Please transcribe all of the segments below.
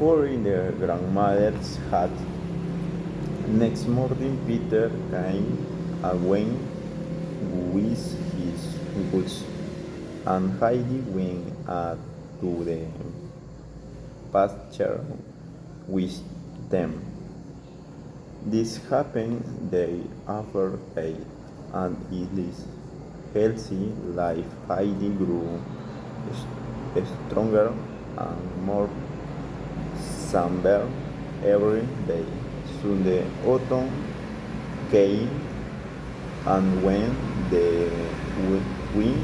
For in the grandmother's hut. Next morning Peter came away with his goods, and Heidi went to the pasture with them. This happened day after day, and in this healthy life Heidi grew stronger and more somber every day. Soon the autumn came, and when the wind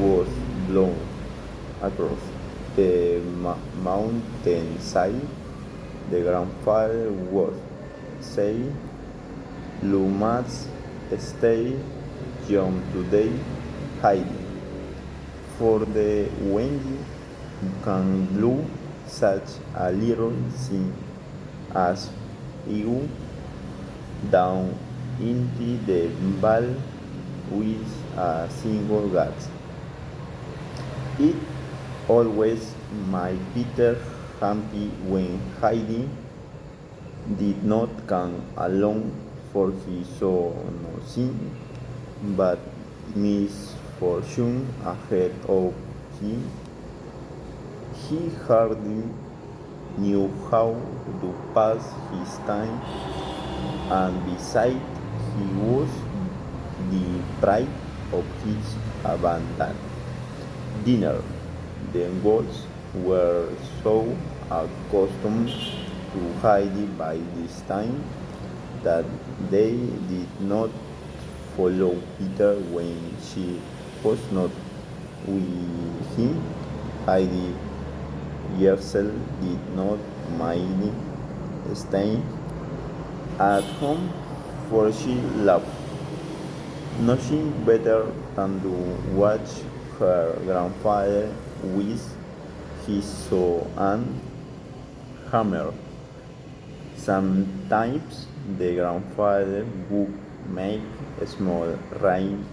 was blown across the mountainside, the grandfather was saying, "You must stay young today, Heidi, for the wind can blow such a little thing as you down into the valley with a single glance." It always made Peter happy when Heidi did not come along, for he saw nothing but misfortune ahead of him. He hardly knew how to pass his time, and besides, he was deprived of his abundant dinner. The Ingles were so accustomed to Heidi by this time that they did not follow Peter when she was not with him. Heidi herself did not mind staying at home, for she loved nothing better than to watch her grandfather with his saw and hammer. Sometimes the grandfather would make a small rain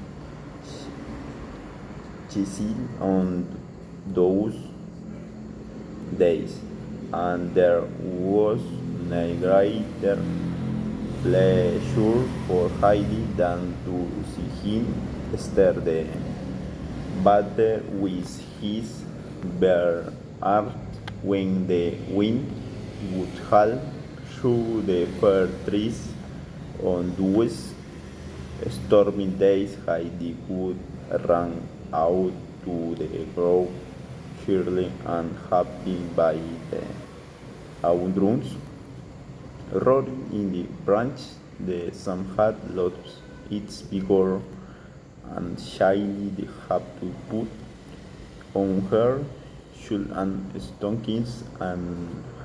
chisel on those days, and there was no greater pleasure for Heidi than to see him stir the butter with his bare arm when the wind would howl through the fir trees. On those stormy days Heidi would run out to the grove, cheerily and happy by the autumn's roaring in the branch. The sun had lost its vigor, and she had to put on her shoes and stockings and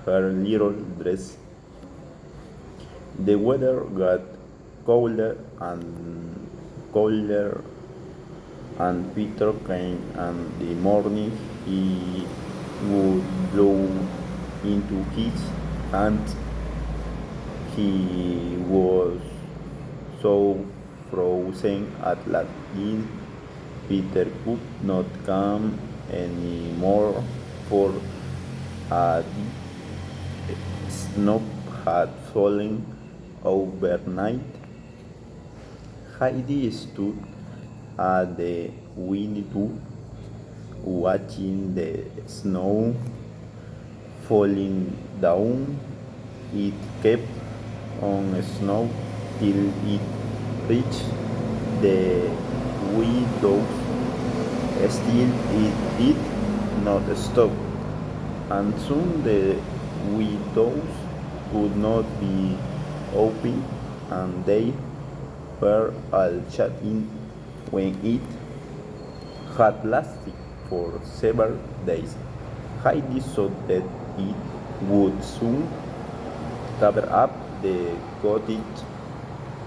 her little dress. The weather got colder and colder, and Peter came, and the morning he would blow into his hands. He was so frozen at last Peter could not come any more, for a deep snow had fallen overnight. Heidi stood at the window, watching the snow falling down. It kept on snow till it reached the windows. Still, it did not stop, and soon the windows could not be opened, and they were all shut in. When it had lasted for several days, Heidi thought that it would soon cover up the cottage.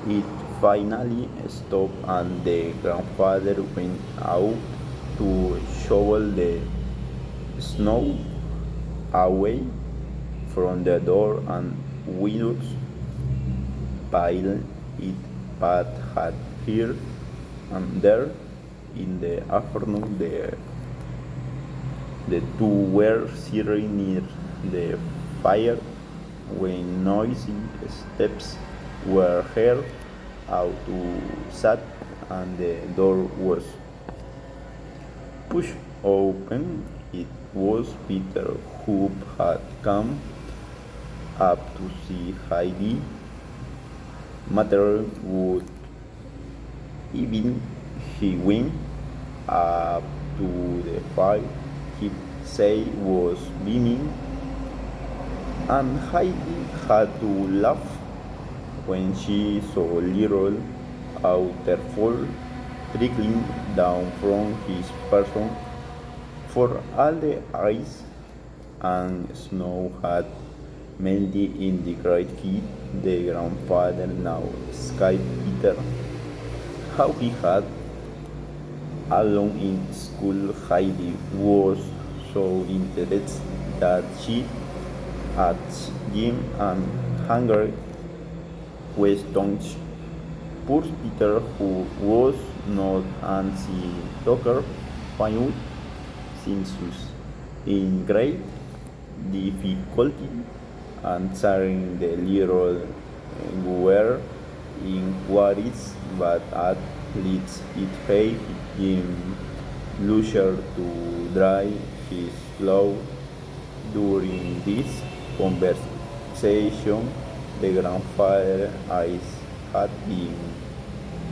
It finally stopped, and the grandfather went out to shovel the snow away from the door and windows. While it but had here and there in the afternoon, the two were sitting near the fire when noisy steps were heard outside and the door was pushed open. It was Peter who had come up to see Heidi. Matter would even he went up to the fire he said was beaming, and Heidi had to laugh when she saw little waterfall trickling down from his person, for all the ice and snow had melted in the great heat. The grandfather now skied Peter how he had alone in school. Heidi was so interested that she asked him and hunger questions. Poor Peter, who was not an easy talker, found himself in great difficulty answering the little were inquiries, but at least it gave him leisure to dry his clothes. During this conversation, the grandfather's eyes had been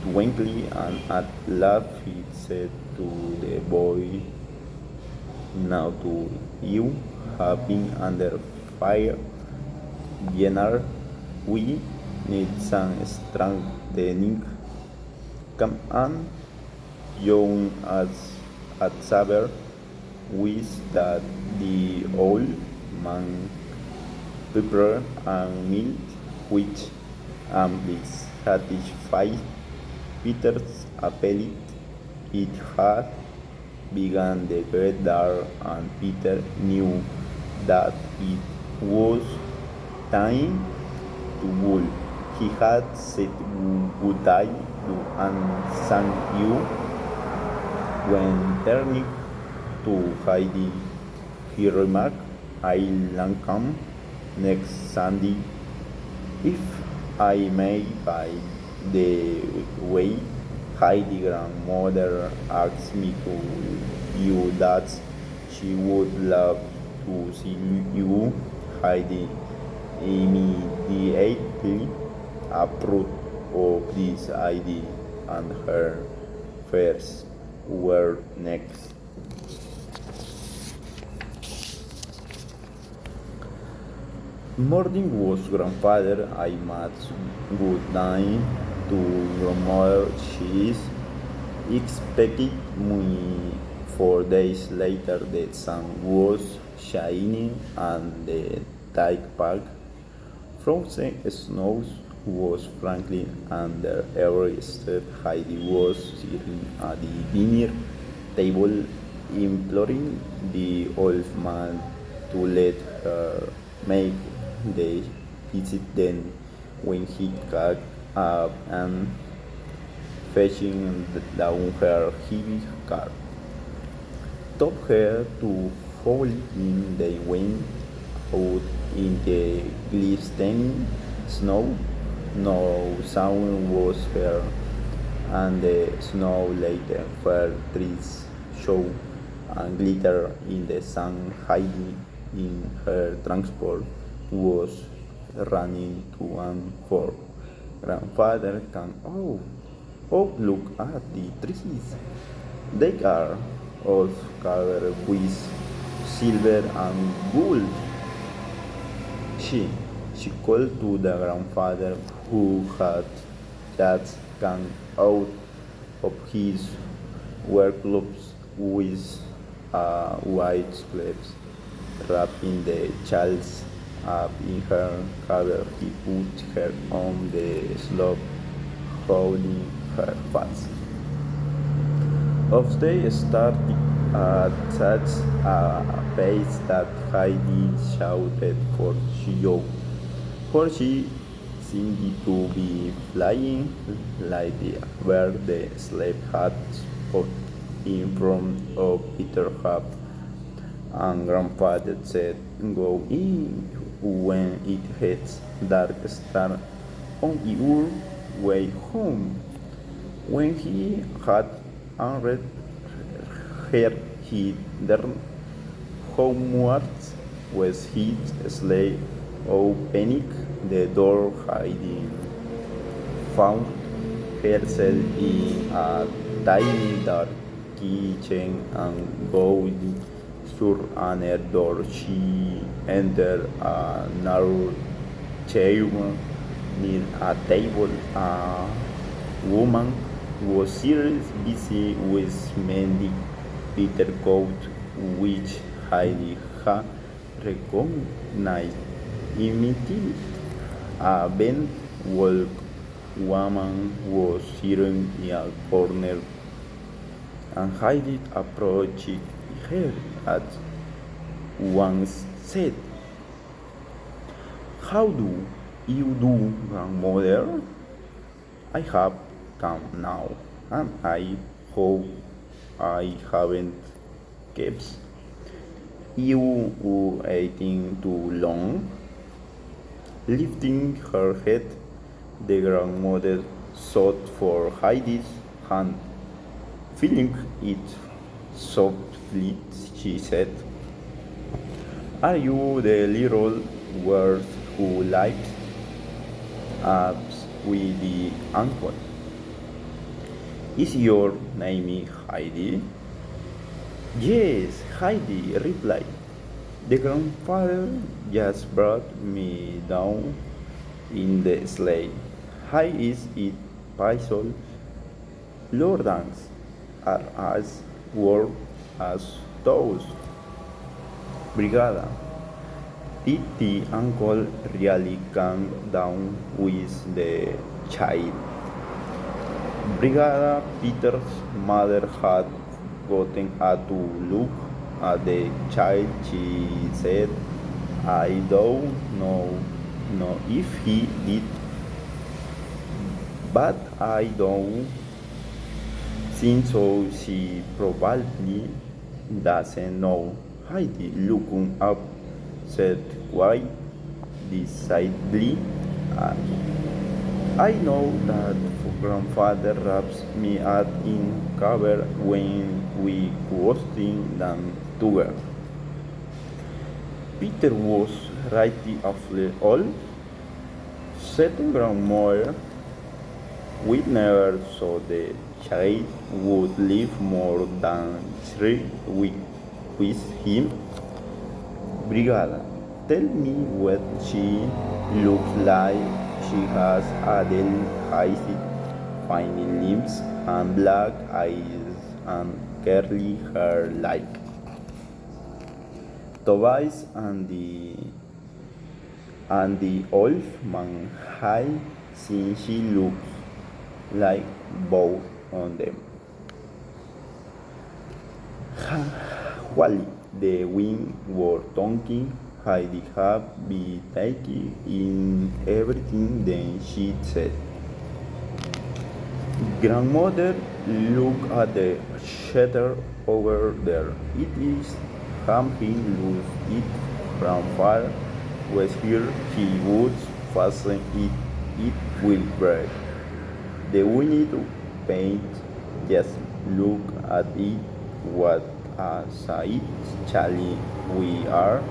twinkling, and at last he said to the boy, "Now to you have been under fire, Jenner. We need some strengthening. Come on, young as at saber, with that the old man pepper and milk, which amply satisfied Peter's appetite. It had begun to get dark, and Peter knew that it was time to go. He had said goodbye to Aunt you when turning to Heidi. He remarked, "I'll come next Sunday. If I may, by the way, Heidi's grandmother asked me to you that she would love to see you." Heidi immediately approved of this idea, and her first were next. Morning was grandfather. I must good night to grandmother. She is expected me. 4 days later, the sun was shining, and the tide pack frozen snow was frankly under every step. Heidi was sitting at the dinner table, imploring the old man to let her make the visit. Then, when he got up and fetching down her heavy car, told her to fall in, they went out in the glistening snow. No sound was heard, and the snow later fell trees show and glitter in the sun. Heidi, in her transport, was running to and fro. Grandfather came. Oh, look at the trees. They are all covered with silver and gold. She, she called to the grandfather, who had just come out of his work clothes with a white sleeves. Wrapping the child up in her cover, he put her on the slope, holding her fast. Off they started at such a pace that Heidi shouted for joy, for she seemed to be flying like the bird. The slave had spot in front of Peter's hut, and grandfather said, "Go in, when it hits dark star on your way home. When he had unread her, he turned homewards with his sleigh opening the door, hiding found herself in a tiny dark kitchen and going through another door. She entered a narrow chamber near a table. A woman was seriously busy with mending Peter coat, which Heidi had recognized immediately. A bent walk woman was sitting in a corner, and Heidi approached her at once said, "How do you do, grandmother? I have come now, and I hope I haven't kept you waiting too long." Lifting her head, the grandmother sought for Heidi's hand. Feeling it softly, she said, "Are you the little girl who lives up with the uncle? Is your name Heidi?" "Yes," Heidi replied. "The grandfather just brought me down in the sleigh. How is it possible? Lordans are as warm as those." "Brigada, did the uncle really come down with the child?" Brigada Peter's mother had gotten her to look at the child. She said, "I don't know if he did, but I don't think so. She probably doesn't know." Heidi, looking up, said quite decidedly, "I know that grandfather wraps me up in cover when we crossing them together." "Peter was really awfully old," said grandmother. "We never thought the child would live more than 3 weeks with him." "Brigada, tell me what she looks like." "She has Dlcc, fine limbs and black eyes and curly hair like Tobias and the old man I think she looks like both of them." While the wind was talking, Heidi had been taking in everything. Then she said, "Grandmother, look at the shutter over there. It is something loose. If grandfather was here, he would fasten it. It will break. Do we need to paint? Just look at it. What a sight chilly we are,"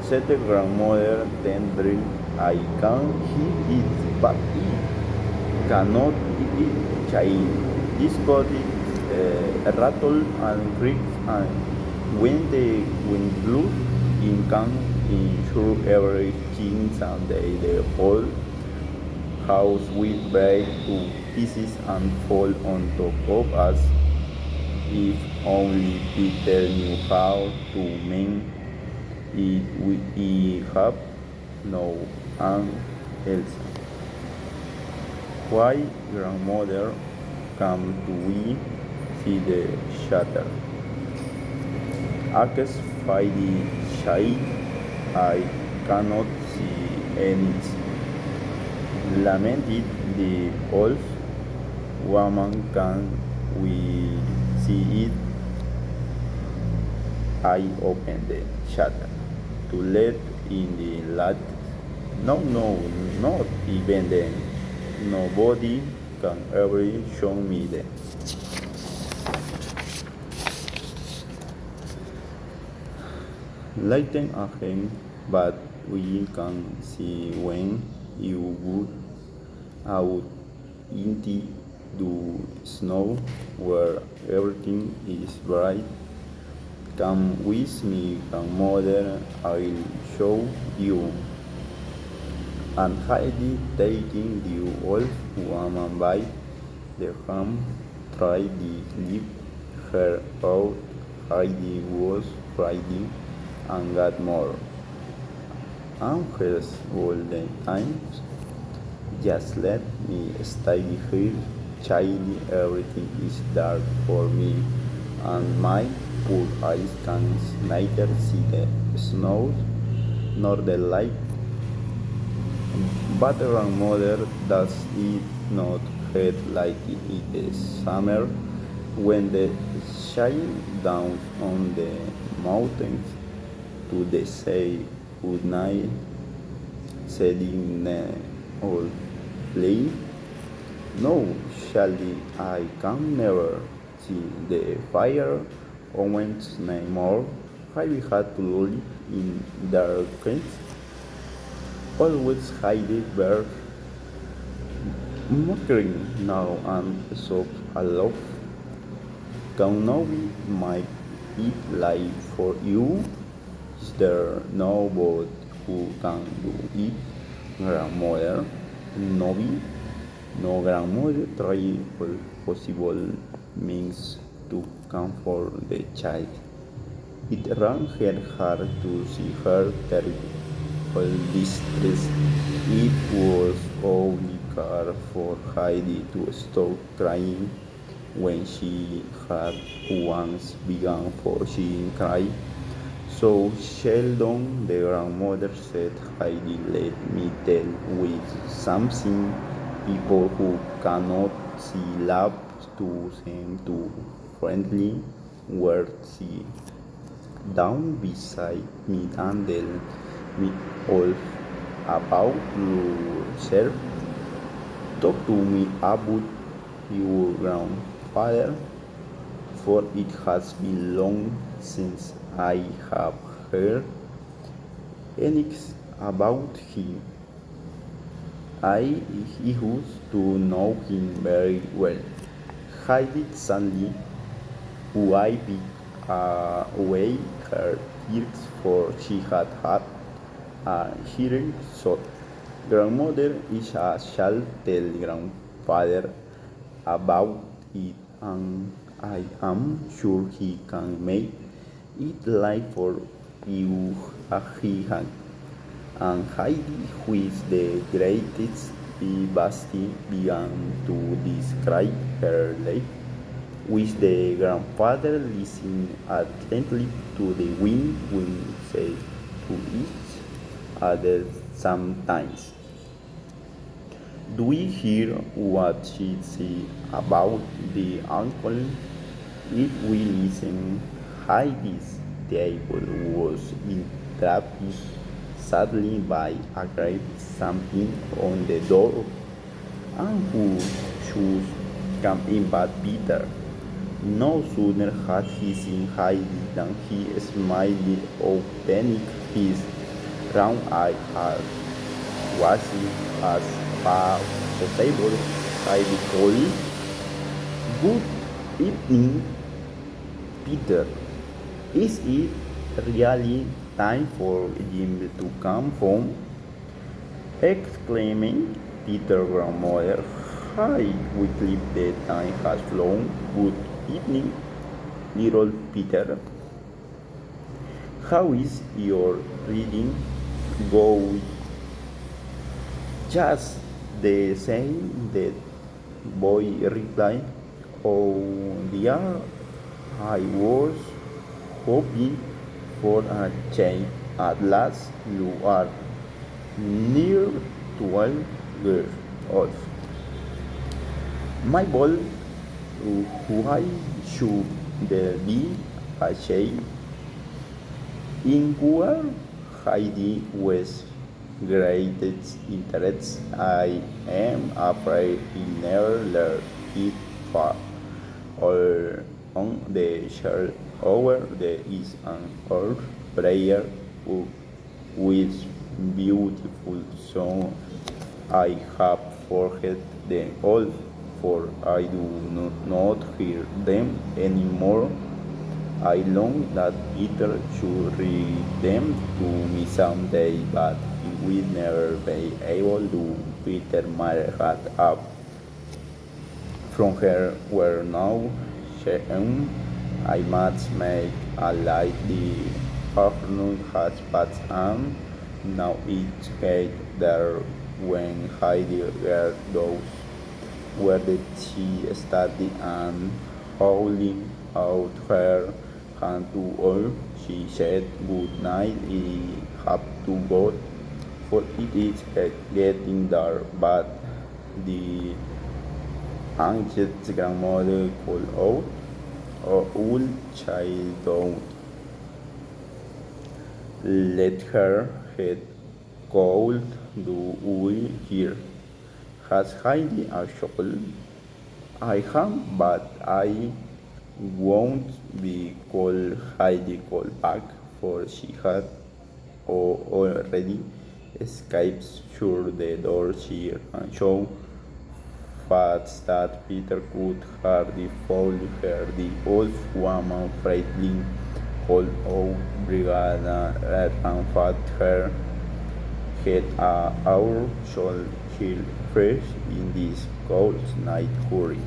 said the grandmother tenderly. "I can hear it, but I cannot eat it. Child, this cottage rattle and creaks, and when the wind blows, it can insure everything. Someday the whole house will break to pieces and fall on top of us. If only Peter knew how to mend it. We have no Aunt Elsa. Why, grandmother, come to we see the shutter?" "Asked by the child. I cannot see anything," lamented the old woman. "Can we see it?" I opened the shutter. to let in the light. No, no, not even then. Nobody can ever show me that. Lighten again, but we can see when you go out into the snow where everything is bright. Come with me, grandmother, I'll show you. And Heidi, taking the old woman by the hand, tried to lift her out. Heidi was frightened and got more anxious all the time. Just let me stay here, child. Everything is dark for me, and my poor eyes can neither see the snow nor the light. But grandmother, does it not hurt like in the summer when the shine down on the mountains to the say good night, setting the old flame? No, Shelly, I can never see the fire once anymore. I had to live in darkness, always hiding where mocking now and so aloft. Can now be my eat life for you? Is there nobody who can do it? Grandmother, Novi, no grandmother try all possible means to comfort the child. It wrung her heart to see her terrible distress. It was only care for Heidi to stop crying when she had once begun, for she cried. So Sheldon, the grandmother said, Heidi, let me tell with something people who cannot see love to seem too friendly words down beside me and tell me all about yourself. Talk to me about your grandfather, for it has been long since I have heard anything about him. I used to know him very well. Heidi suddenly wiped away her tears, for she had had a hearing shot. Grandmother is a shall tell grandfather about it, and I am sure he can make it like for you he had. And Heidi, who is the greatest Basti, began to describe her life, with the grandfather listening attentively to the wind when said to each other sometimes. Do we hear what she said about the uncle? If we listen, Heidi's table was interrupted suddenly by a great something on the door, and who should come in but Peter. No sooner had he seen Heidi than he smiled, opening his round eyes as washy as possible. Heidi called, "Good evening, Peter. Is it really time for Jim to come home?" Exclaiming Peter's grandmother, "Hi, Wycliffe, the time has flown. Good evening, little Peter. How is your reading going?" "Just the same," the boy replied. "Oh dear, I was hoping for a change. At last you are near 12 years old. My boy, why should there be a change?" "In where?" Heidi with greatest interest. I am afraid he never learned it far. All on the shelf over there is an old prayer book with beautiful song. I have forget them all, for I do not hear them anymore. I long that Peter should read them to me someday, but he will never be able to. Peter might have up from her where now Shehem. I must make a light the afternoon has passed and now it's get there when Heidegger goes. Where did she study and holding out her hand to all, she said good night. I have to go, for it is getting dark, but the anxious grandmother called out, "Oh, old child, don't let her head cold. Do we hear? Has Heidi a shawl? I am, but I won't be called Heidi called back, for she had already escaped through the door she ran so fast that Peter could hardly follow her. The old woman frighteningly called out Brigada ran fast her head our soul hill fresh in this cold night hurry.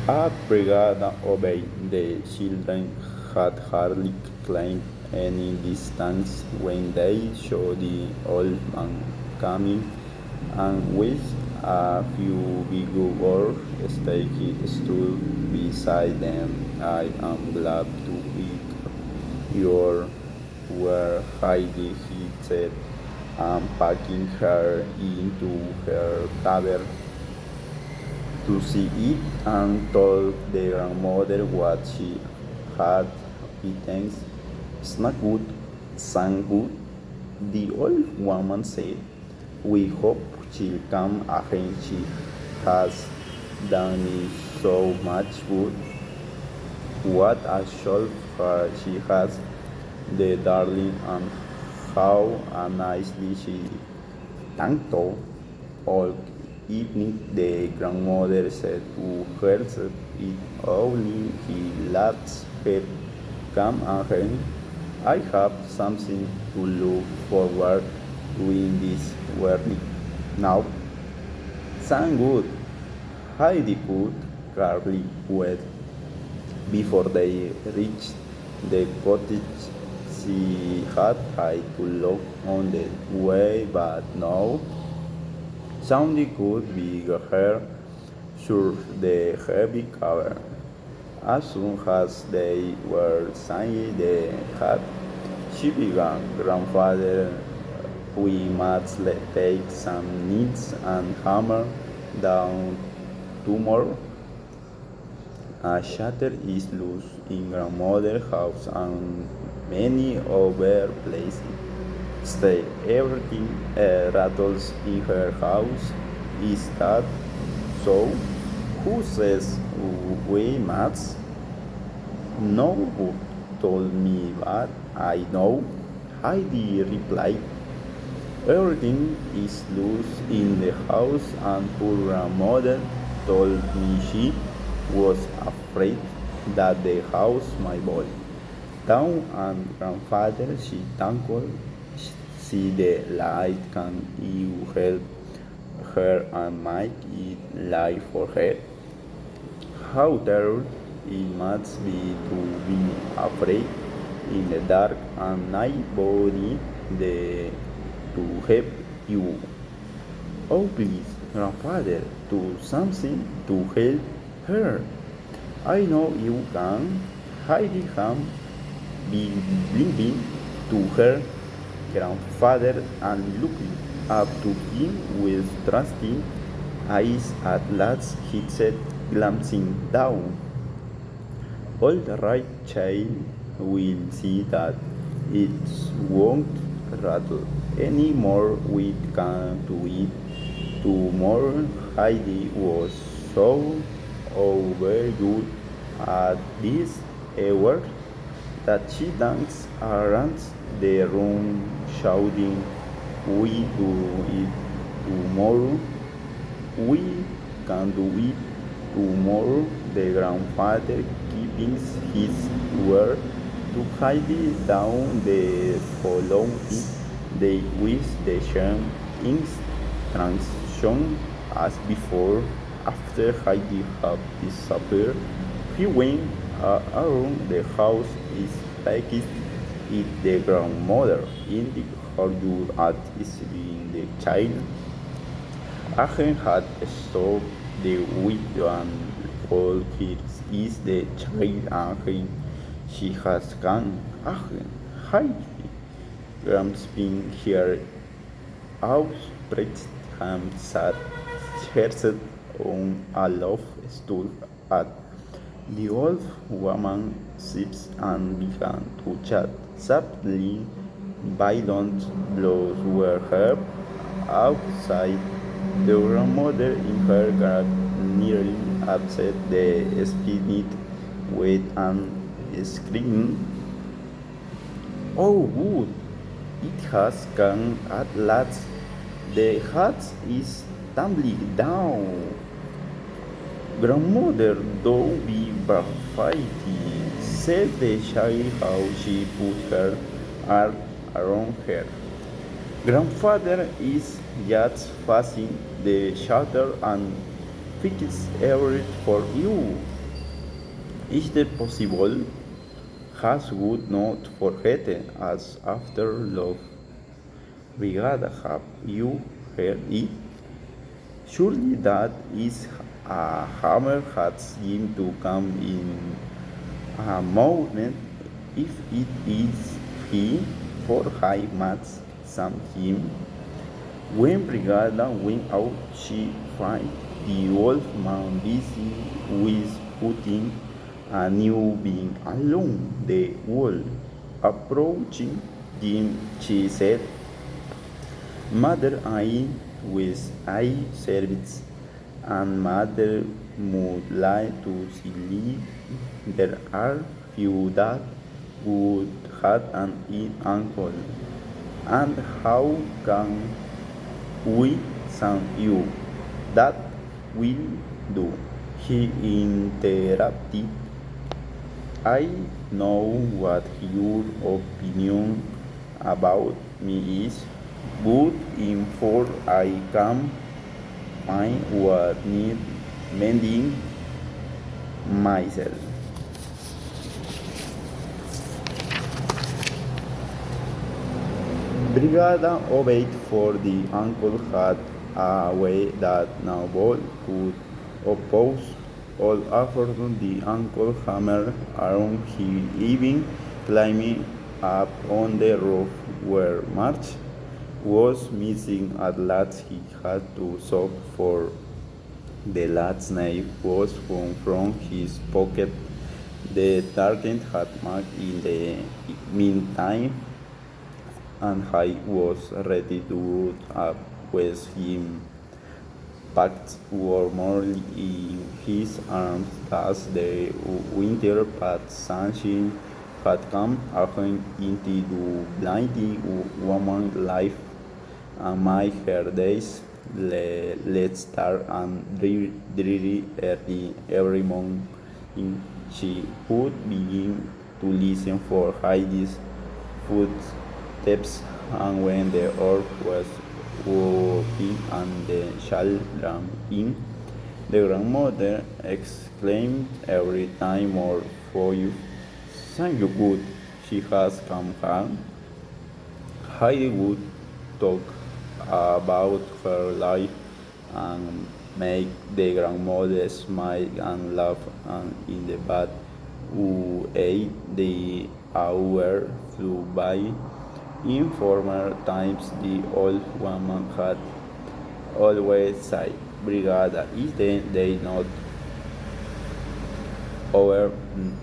A brigada obeyed. The children had hardly climbed any distance when they saw the old man coming, and with a few vigorous steps he stood beside them. I am glad to be your where Heidi, he said, packing her into her cavern to see it, and told the grandmother what she had eaten. It's not good, sang good, the old woman said. We hope she'll come again. She has done me so much good. What a soul she has, the darling, and how nicely she thanked all evening. The grandmother said to herself, if only he lets her come again, I have something to look forward to in this world. Now, thank good, Heidi could hardly wait before they reached the cottage. She had tried to look on the way, but no. Sounding could be heard through the heavy cover. As soon as they were inside the hut, she began, Grandfather, we must take some nails and hammer down tomorrow. A shutter is loose in grandmother's house and many other places. Stay, everything rattles in her house. Is that so? Who says we must? No book told me but I know. Heidi replied. Everything is loose in the house, and poor grandmother told me she was afraid that the house might fall down, and grandfather she thankful see the light can you help her and make it light for her. How terrible it must be to be afraid in the dark and nobody there to help you. Oh please, grandfather, do something to help her. I know you can. Heidi can be blinking to her grandfather and looking up to him with trusting eyes. At last he said, glancing down. All right, child, will see that it won't rattle anymore. We can do it tomorrow. Heidi was so very good at this work that she danced around the room shouting, "We do it tomorrow. We can do it tomorrow." The grandfather keeping his word to hide down the following day with the same instruction as before. After Heidi had disappeared, he went around the house inspecting it. The grandmother in the hardwood at seeing the child. Agent had stopped the window and called, "Here is the child, Agent. She has gone." Agent, Heidi, grasping her outstretched hand, sat herself on a low stool at the old woman's sips and began to chat. Suddenly, violent blows were heard outside. The grandmother in her garage nearly upset the spinet with an scream. "Oh, good! It has come at last. The house is tumbling down." "Grandmother, don't be frightened," said the child how she put her arm around her. "Grandfather is just facing the shutter and fixes everything for you." "Is that possible?" Has would not forget as after love. "Brigada, have you heard it? Surely that is a hammer has him to come in a moment. If it is he, for high mats some him." When Brigada went out, she found the old man busy with putting a new being along the wall. Approaching him, she said, "Mother, I wish I served, and Mother would like to see. There are few that would have an uncle, and how can we send you?" "That will do," he interrupted. "I know what your opinion about me is, but before I can find what needs mending myself." Brigada obeyed, for the uncle had a way that no ball could oppose. All afternoon the uncle hammered around, he even climbing up on the roof where March was missing. At last he had to sob, for the lad's knife was found from his pocket. The sergeant had marked in the meantime, and I was ready to root up with him, packed warmly in his arms. As the winter past sunshine had come again into the blinding woman's life, and my her days let start and dreary early every morning. She would begin to listen for Heidi's footsteps, and when the earth was walking and the child ran in, the grandmother exclaimed every time, "More for you. Thank you, good. She has come home." Heidi would talk about her life and make the grandmother smile and laugh, and in the bad way the hour flew by. In former times the old woman had always said, "Brigada, is they not over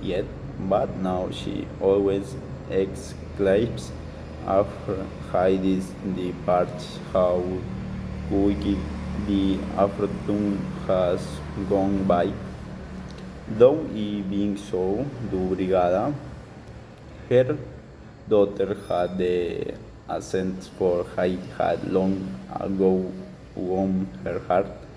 yet?" but now she always exclaims after hides the parts how quickly the afternoon has gone by. Though it being so, the brigada, her daughter had the accent for I had long ago won her heart.